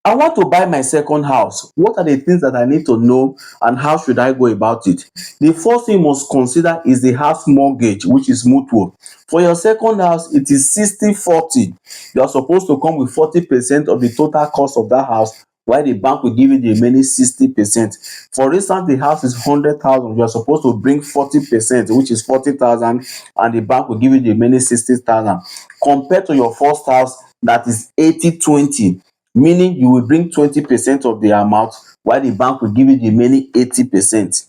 I want to buy my second house. What are the things that I need to know and how should I go about it? The first thing you must consider is the house mortgage, which is mutual. For your second house, it is 60/40. You are supposed to come with 40% of the total cost of that house, while the bank will give you the remaining 60%. For instance, the house is 100,000, you are supposed to bring 40%, which is 40,000, and the bank will give you the remaining 60,000. Compared to your first house, that is 80/20, meaning you will bring 20% of the amount, while the bank will give you the remaining 80%.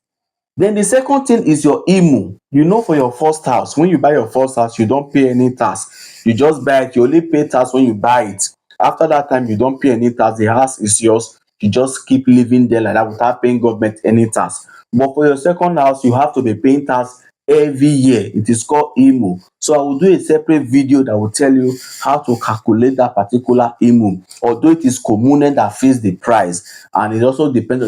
Then the second thing is your IMU. You know, for your first house, when you buy your first house, you don't pay any tax. You just buy it. You only pay tax when you buy it. After that time, you don't pay any tax. The house is yours. You just keep living there like that without paying government any tax. But for your second house, you have to be paying tax every year. It is called IMU. So I will do a separate video that will tell you how to calculate that particular IMU. Although it is component that fix the price, and it also depends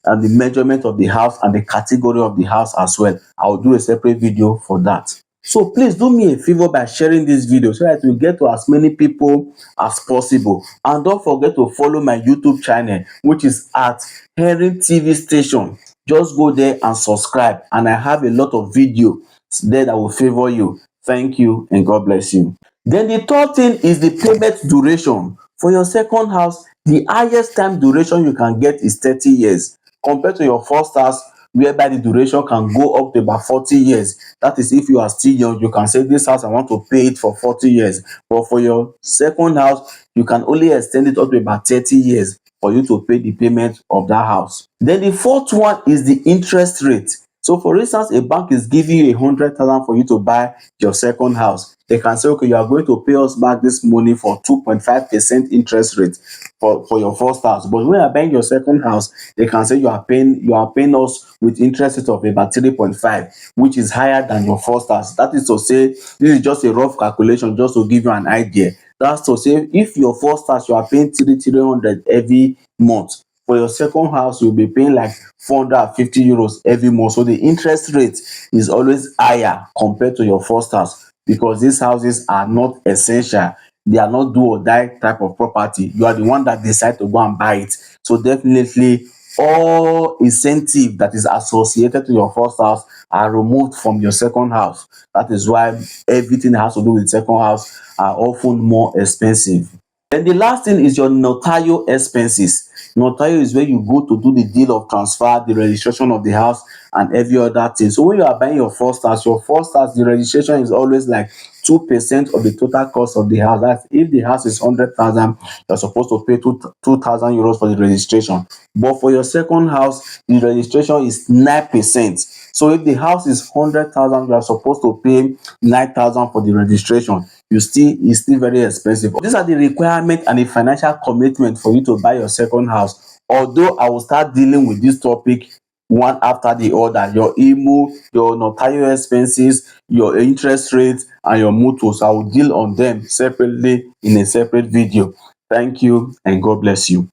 on the measurement of the house and the category of the house as well. I will do a separate video for that. So please do me a favor by sharing this video so that we get to as many people as possible. And don't forget to follow my YouTube channel, which is at Hearing TV Station. Just go there and subscribe, and I have a lot of video there that will favor you. Thank you and God bless you. Then the third thing is the payment duration. For your second house, the highest time duration you can get is 30 years, compared to your first house, whereby the duration can go up to about 40 years. That is, if you are still young, you can say this house I want to pay it for 40 years. But for your second house, you can only extend it up to about 30 years for you to pay the payment of that house. Then the fourth one is the interest rate. So for instance, a bank is giving you 100,000 for you to buy your second house. They can say, okay, you are going to pay us back this money for 2.5% interest rate for your first house. But when you are buying your second house, they can say you are paying us with interest rate of about 3.5, which is higher than your first house. That is to say, this is just a rough calculation just to give you an idea. That's to say, if your first house you are paying 300 every month, for your second house you'll be paying like 450 euros every month. So the interest rate is always higher compared to your first house, because these houses are not essential. They are not do or die type of property. You are the one that decide to go and buy it. So definitely all incentive that is associated to your first house are removed from your second house. That is why everything that has to do with second house are often more expensive. Then the last thing is your notarial expenses. Notarial is where you go to do the deal of transfer, the registration of the house, and every other thing. So when you are buying your first house, the registration is always like 2% of the total cost of the house. That's if the house is 100,000, you're supposed to pay 2,000 euros for the registration. But for your second house, the registration is 9%. So if the house is 100,000, you are supposed to pay 9,000 for the registration. It's still very expensive. These are the requirements and the financial commitment for you to buy your second house. Although I will start dealing with this topic one after the other: your IMU, your notarial expenses, your interest rate, and your mutuals. I will deal on them separately in a separate video. Thank you and God bless you.